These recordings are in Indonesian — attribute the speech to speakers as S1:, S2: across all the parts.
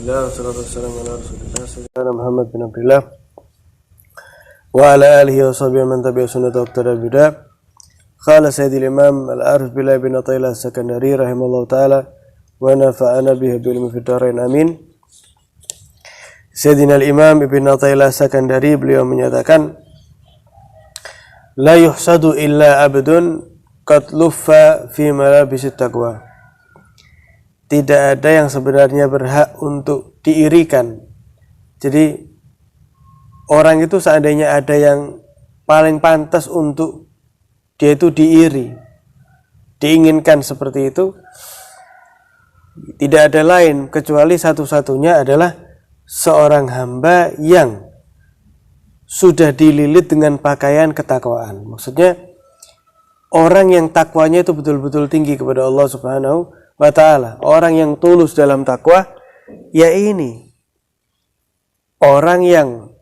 S1: Alhamdulillah, wassalatu wassalamu ala rasulillah sayyidina Muhammad bin Abdullah wa ala alihi wa sahbihi man tabi'a sunnata wa tabida. Qala sayyidil imam al-arif billah bin Athaillah As-Sakandari rahimahullah ta'ala wa nafa'ana bihi bil fid dharain amin. Sayyidina al-imam Ibn Athaillah As-Sakandari beliau menyatakan, la yuhsadu illa abdun qad luffa fi malabisit taqwa. Tidak ada yang sebenarnya berhak untuk diirikan. Jadi orang itu seandainya ada yang paling pantas untuk dia itu diiri, diinginkan seperti itu, tidak ada lain kecuali satu-satunya adalah seorang hamba yang sudah dililit dengan pakaian ketakwaan. Maksudnya orang yang takwanya itu betul-betul tinggi kepada Allah Subhanahu wa ta'ala, orang yang tulus dalam takwa, ya ini orang yang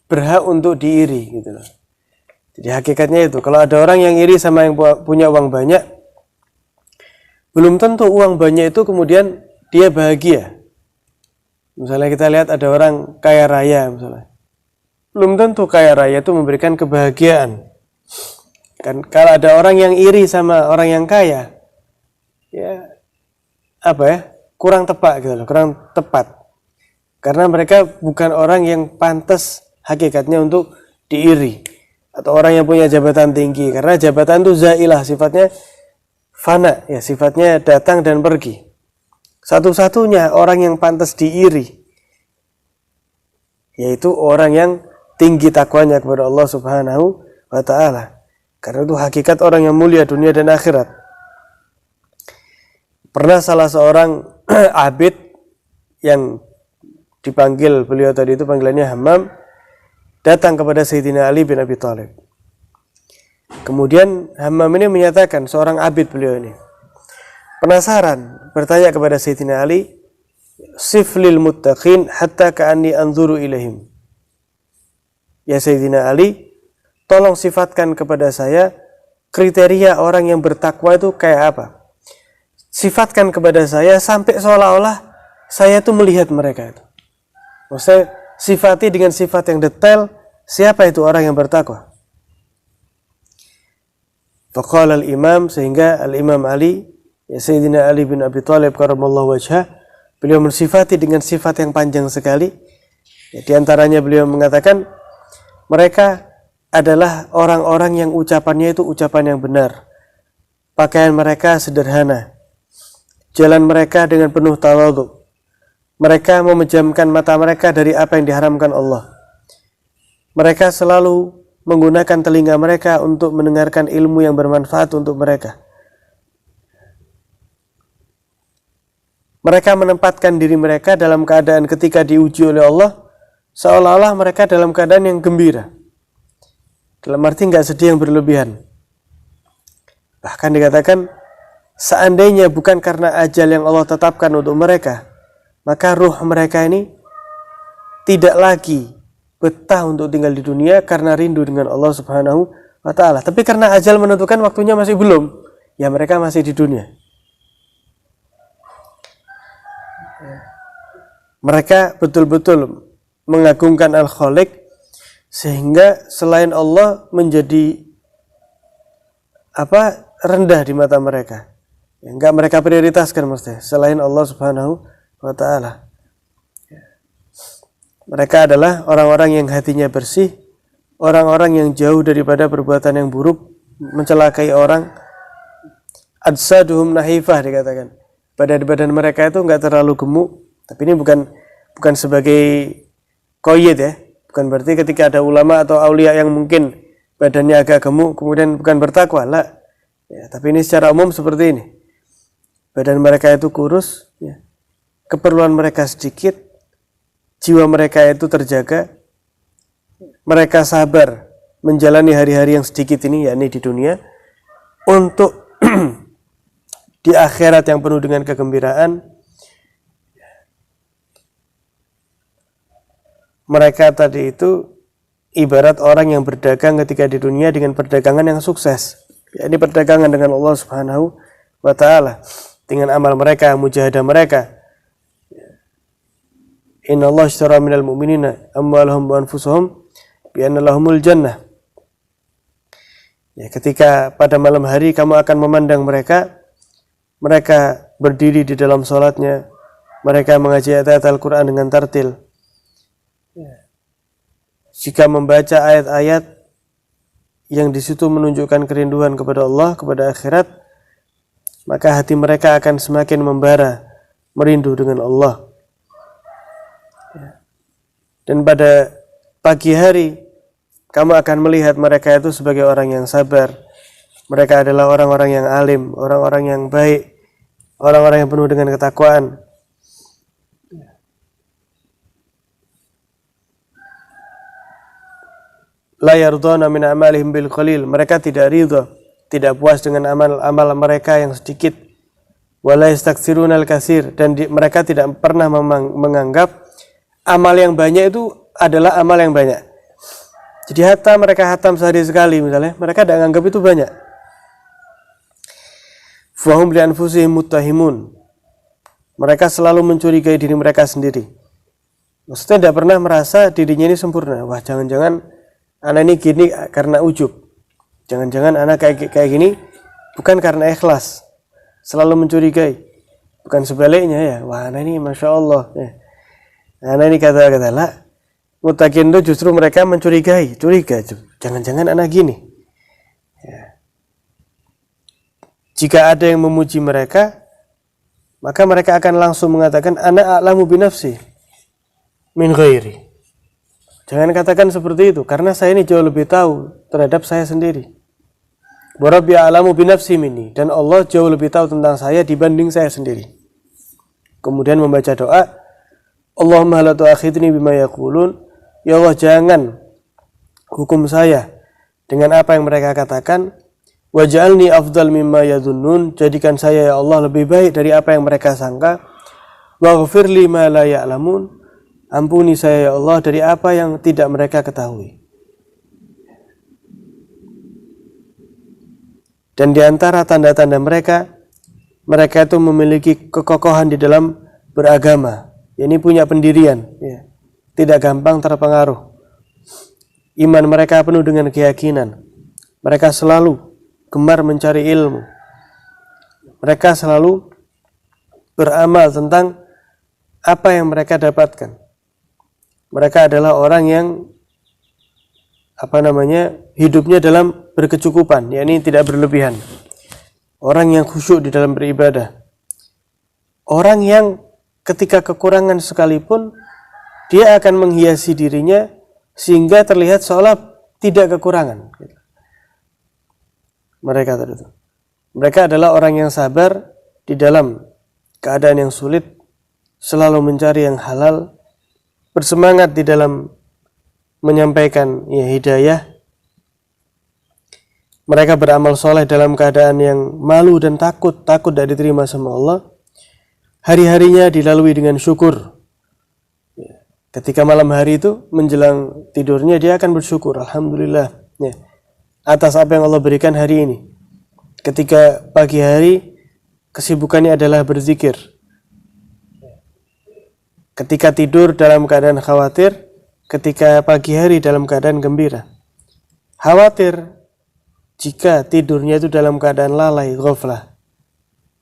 S1: berhak untuk diiri gitu loh. Jadi hakikatnya itu, kalau ada orang yang iri sama yang punya uang banyak, belum tentu uang banyak itu kemudian dia bahagia. Misalnya kita lihat ada orang kaya raya misalnya, belum tentu kaya raya itu memberikan kebahagiaan. Kan kalau ada orang yang iri sama orang yang kaya, ya kurang tepat gitu loh, kurang tepat. Karena mereka bukan orang yang pantas hakikatnya untuk diiri. Atau orang yang punya jabatan tinggi. Karena jabatan itu zailah, sifatnya fana, ya sifatnya datang dan pergi. Satu-satunya orang yang pantas diiri, yaitu orang yang tinggi takwanya kepada Allah Subhanahu wa ta'ala. Karena itu hakikat orang yang mulia dunia dan akhirat. Pernah salah seorang abid yang dipanggil, beliau tadi itu panggilannya Hammam, datang kepada Sayyidina Ali bin Abi Thalib. Kemudian Hammam ini menyatakan, seorang abid beliau ini penasaran, bertanya kepada Sayyidina Ali, siflil muttaqin hatta ka'anni anzuru ilaihim. Ya Sayyidina Ali, tolong sifatkan kepada saya kriteria orang yang bertakwa itu kayak apa. Sifatkan kepada saya sampai seolah-olah saya tuh melihat mereka itu. Maksudnya sifati dengan sifat yang detail siapa itu orang yang bertakwa. Faqala al-imam, sehingga al-imam Ali, ya Sayyidina Ali bin Abi Thalib karramallahu wajhah, beliau mensifati dengan sifat yang panjang sekali. Ya, di antaranya beliau mengatakan mereka adalah orang-orang yang ucapannya itu ucapan yang benar. Pakaian mereka sederhana. Jalan mereka dengan penuh tawadhu. Mereka memejamkan mata mereka dari apa yang diharamkan Allah. Mereka selalu menggunakan telinga mereka untuk mendengarkan ilmu yang bermanfaat untuk mereka. Mereka menempatkan diri mereka dalam keadaan ketika diuji oleh Allah, seolah-olah mereka dalam keadaan yang gembira. Dalam arti nggak sedih yang berlebihan. Bahkan dikatakan, seandainya bukan karena ajal yang Allah tetapkan untuk mereka, maka ruh mereka ini tidak lagi betah untuk tinggal di dunia karena rindu dengan Allah Subhanahu wa ta'ala. Tapi karena ajal menentukan waktunya masih belum, ya mereka masih di dunia. Mereka betul-betul mengagungkan Al-Khaliq, sehingga selain Allah menjadi rendah di mata mereka. Enggak mereka prioritaskan maksudnya selain Allah Subhanahu wa ta'ala. Mereka adalah orang-orang yang hatinya bersih, orang-orang yang jauh daripada perbuatan yang buruk, mencelakai orang. Adsaduhum nahifah dikatakan. Badan-badan mereka itu enggak terlalu gemuk, tapi ini bukan sebagai qayyid ya. Bukan berarti ketika ada ulama atau aulia yang mungkin badannya agak gemuk kemudian bukan bertakwa, lah. Ya, tapi ini secara umum seperti ini. Badan mereka itu kurus, ya. Keperluan mereka sedikit, jiwa mereka itu terjaga, mereka sabar menjalani hari-hari yang sedikit ini, yakni di dunia, untuk di akhirat yang penuh dengan kegembiraan. Mereka tadi itu ibarat orang yang berdagang ketika di dunia dengan perdagangan yang sukses, yakni perdagangan dengan Allah Subhanahu wa ta'ala. Dengan amal mereka, mujahadah mereka, Innallaha ashtara minal mu'minina amwalahum wa anfusahum bi anna lahumul jannah. Ya, ketika pada malam hari kamu akan memandang mereka berdiri di dalam salatnya, mereka mengaji ayat Al-Quran dengan tartil. Jika membaca ayat-ayat yang di situ menunjukkan kerinduan kepada Allah, kepada akhirat, maka hati mereka akan semakin membara, merindu dengan Allah. Dan pada pagi hari, kamu akan melihat mereka itu sebagai orang yang sabar. Mereka adalah orang-orang yang alim, orang-orang yang baik, orang-orang yang penuh dengan ketakwaan. La yarduna min amalihim bil qalil. Mereka tidak ridha, tidak puas dengan amal mereka yang sedikit. Wala yastakthiruna al-katsir, dan mereka tidak pernah menganggap amal yang banyak itu adalah amal yang banyak. Jadi mereka hatam sehari sekali misalnya, mereka tidak menganggap itu banyak. Fahum li anfusihim muttahimun. Mereka selalu mencurigai diri mereka sendiri. Maksudnya tidak pernah merasa dirinya ini sempurna. Wah, jangan-jangan anak ini gini karena ujub. Jangan-jangan anak kayak gini bukan karena ikhlas. Selalu mencurigai. Bukan sebaliknya ya. Wah, anak ini Masya Allah. Ya. Anak ini kata-kata lah. Muttaqin itu justru mereka mencurigai. Curiga. Jangan-jangan anak gini. Ya. Jika ada yang memuji mereka, maka mereka akan langsung mengatakan, ana a'lamu binafsi min ghairi. Jangan katakan seperti itu, karena saya ini jauh lebih tahu terhadap saya sendiri. Wa rabbi a'lamu binafsi minni, dan Allah jauh lebih tahu tentang saya dibanding saya sendiri. Kemudian membaca doa, Allahumma la tu'akhidni bima yaqulun. Ya Allah, jangan hukum saya dengan apa yang mereka katakan. Waj'alni afdal mimma yadhunnun, jadikan saya ya Allah lebih baik dari apa yang mereka sangka. Waghfir li ma la ya'lamun, ampuni saya ya Allah dari apa yang tidak mereka ketahui. Dan di antara tanda-tanda mereka itu memiliki kekokohan di dalam beragama. Ini punya pendirian, ya. Tidak gampang terpengaruh. Iman mereka penuh dengan keyakinan. Mereka selalu gemar mencari ilmu. Mereka selalu beramal tentang apa yang mereka dapatkan. Mereka adalah orang yang hidupnya dalam berkecukupan, yakni tidak berlebihan. Orang yang khusyuk di dalam beribadah. Orang yang ketika kekurangan sekalipun dia akan menghiasi dirinya sehingga terlihat seolah tidak kekurangan. Mereka adalah orang yang sabar di dalam keadaan yang sulit, selalu mencari yang halal, bersemangat di dalam menyampaikan hidayah. Mereka beramal soleh dalam keadaan yang malu dan takut tidak diterima sama Allah. Hari-harinya dilalui dengan syukur. Ketika malam hari itu menjelang tidurnya dia akan bersyukur, alhamdulillah, atas apa yang Allah berikan hari ini. Ketika pagi hari kesibukannya adalah berzikir. Ketika tidur dalam keadaan khawatir, ketika pagi hari dalam keadaan gembira. Khawatir jika tidurnya itu dalam keadaan lalai, ghaflah.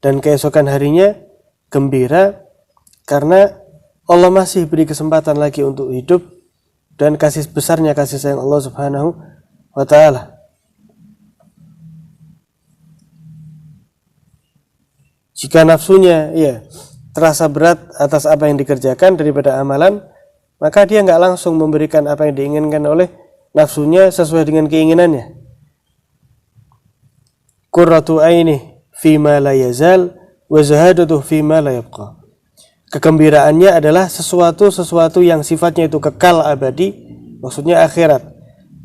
S1: Dan keesokan harinya gembira karena Allah masih beri kesempatan lagi untuk hidup dan kasih besarnya kasih sayang Allah Subhanahu wa ta'ala. Jika nafsunya terasa berat atas apa yang dikerjakan daripada amalan, maka dia nggak langsung memberikan apa yang diinginkan oleh nafsunya sesuai dengan keinginannya. Qurratu aini fima la yazal wa zahadatu fima la yabqa. Kegembiraannya adalah sesuatu yang sifatnya itu kekal abadi, maksudnya akhirat.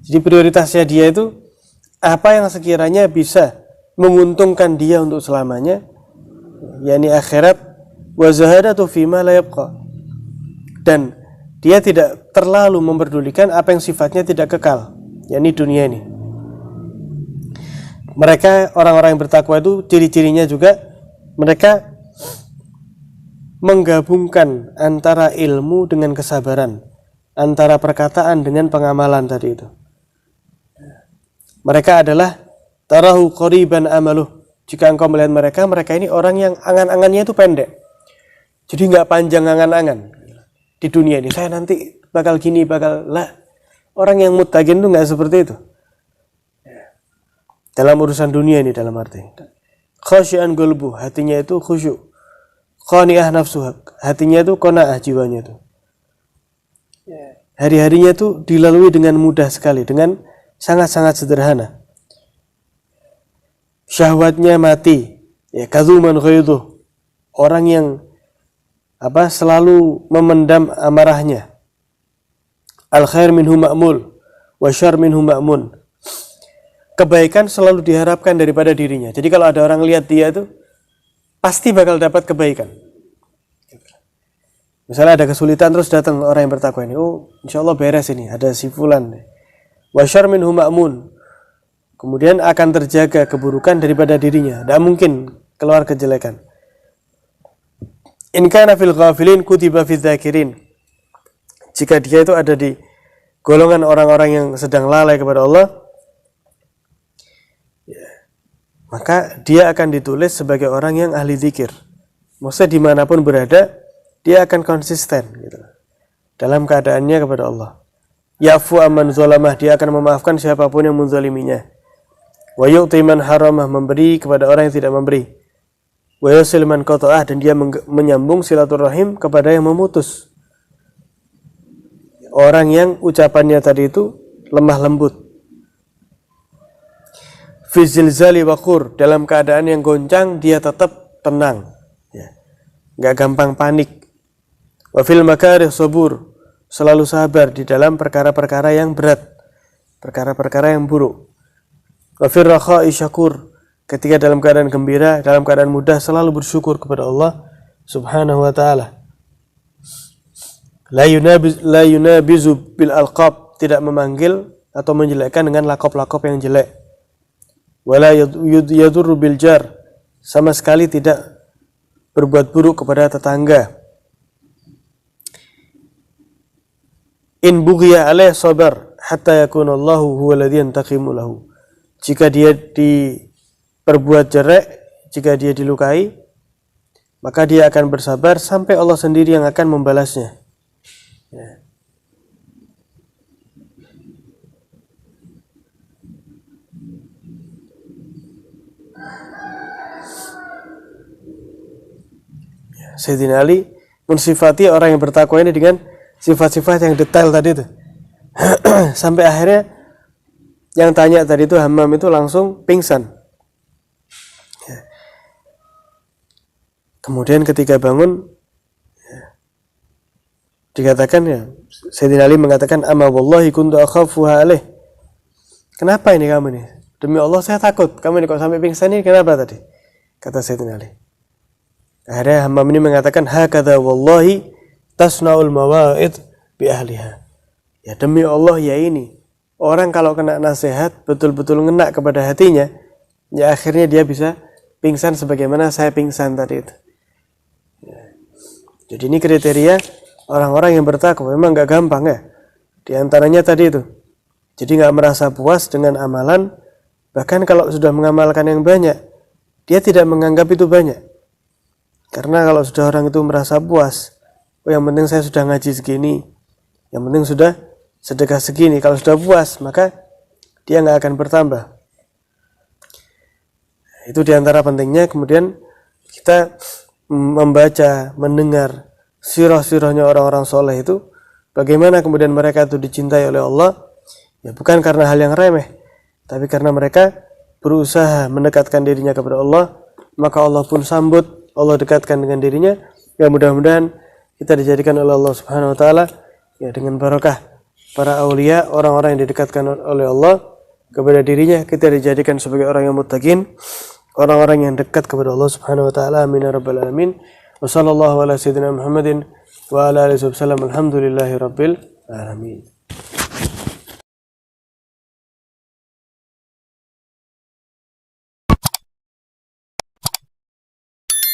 S1: Jadi prioritasnya dia itu apa yang sekiranya bisa menguntungkan dia untuk selamanya, yakni akhirat, wa zahadatu fima la yabqa. Dan dia tidak terlalu memperdulikan apa yang sifatnya tidak kekal, yakni dunia ini. Mereka orang-orang yang bertakwa itu ciri-cirinya juga mereka menggabungkan antara ilmu dengan kesabaran, antara perkataan dengan pengamalan tadi itu. Mereka adalah tarahu qariban amaluh. Jika engkau melihat mereka ini orang yang angan-angannya itu pendek. Jadi nggak panjang angan-angan di dunia ini. Saya nanti bakal gini, bakal lah. Orang yang muttaqin itu nggak seperti itu. Dalam urusan dunia ini dalam arti. Khasyian qalbu, hatinya itu khusyuk. Qani'ah nafsuh, hatinya itu qanaah jiwanya itu. Hari-harinya itu dilalui dengan mudah sekali, dengan sangat-sangat sederhana. Syahwatnya mati, ya kadzuman ghaidhuh. Orang yang selalu memendam amarahnya. Al khair minhu ma'mul wa syarr minhu ma'mun. Kebaikan selalu diharapkan daripada dirinya. Jadi kalau ada orang lihat dia itu pasti bakal dapat kebaikan. Misalnya ada kesulitan terus datang orang yang bertakwa ini, oh insyaallah beres ini, ada si fulan. Wa syarr minhu ma'mun. Kemudian akan terjaga keburukan daripada dirinya. Tidak mungkin keluar kejelekan. In kana fil ghafilin kutiba fil dzakirin. Jika dia itu ada di golongan orang-orang yang sedang lalai kepada Allah, maka dia akan ditulis sebagai orang yang ahli zikir. Maksudnya dimanapun berada, dia akan konsisten gitu, dalam keadaannya kepada Allah. Ya'fu amman zalamah, dia akan memaafkan siapapun yang menzaliminya. Wa yu'ti man haramah, memberi kepada orang yang tidak memberi. Wa yusil man qata'ah, dan dia menyambung silaturahim kepada yang memutus. Orang yang ucapannya tadi itu lemah lembut. Fi zilzali waqur, dalam keadaan yang goncang dia tetap tenang, ya. Enggak gampang panik. Wa fil makarih sabur, selalu sabar di dalam perkara-perkara yang berat, perkara-perkara yang buruk. Wa fil rakha'i syakur, ketika dalam keadaan gembira, dalam keadaan mudah selalu bersyukur kepada Allah Subhanahu wa taala. La yunabizu bil alqab, tidak memanggil atau menjelekkan dengan lakop-lakop yang jelek. Wala yadurru bil jar, sama sekali tidak berbuat buruk kepada tetangga. In bughiya alaih sabar hatta yakuna Allahu huwa alladhi yantaqimu lahu. Jika dia diperbuat jelek, jika dia dilukai, maka dia akan bersabar sampai Allah sendiri yang akan membalasnya. Ya. Sayyidina Ali mensifati orang yang bertakwa ini dengan sifat-sifat yang detail tadi itu. Sampai akhirnya yang tanya tadi itu Hammam itu langsung pingsan. Ya. Kemudian ketika bangun, ya, dikatakan, ya, Sayyidina Ali mengatakan, amma wallahi kuntu akhafuha alaih. Kenapa ini kamu nih? Demi Allah saya takut. Kamu ini kok sampai pingsan ini kenapa tadi? Kata Sayyidina Ali. Akhirnya Hammam ini mengatakan, hakadha wallahi tasna'ul mawa'id bi ahliha. Ya demi Allah ya ini. Orang kalau kena nasihat betul-betul ngena kepada hatinya, ya akhirnya dia bisa pingsan sebagaimana saya pingsan tadi itu. Ya. Jadi ini kriteria orang-orang yang bertakwa. Memang gak gampang ya. Di antaranya tadi itu. Jadi gak merasa puas dengan amalan. Bahkan kalau sudah mengamalkan yang banyak, dia tidak menganggap itu banyak. Karena kalau sudah orang itu merasa puas, oh yang penting saya sudah ngaji segini, yang penting sudah sedekah segini. Kalau sudah puas, maka dia nggak akan bertambah. Itu diantara pentingnya. Kemudian kita membaca, mendengar sirah-sirahnya orang-orang soleh itu, bagaimana kemudian mereka itu dicintai oleh Allah. Ya bukan karena hal yang remeh, tapi karena mereka berusaha mendekatkan dirinya kepada Allah, maka Allah pun sambut, Allah dekatkan dengan dirinya. Ya mudah-mudahan kita dijadikan oleh Allah Subhanahu wa taala ya dengan barakah para aulia, orang-orang yang didekatkan oleh Allah kepada dirinya, kita dijadikan sebagai orang yang muttaqin, orang-orang yang dekat kepada Allah Subhanahu wa taala. Amin ya rabbal alamin. Wa sallallahu ala sayyidina Muhammadin wa ala alihi wasallam. Alhamdulillahirabbil alamin.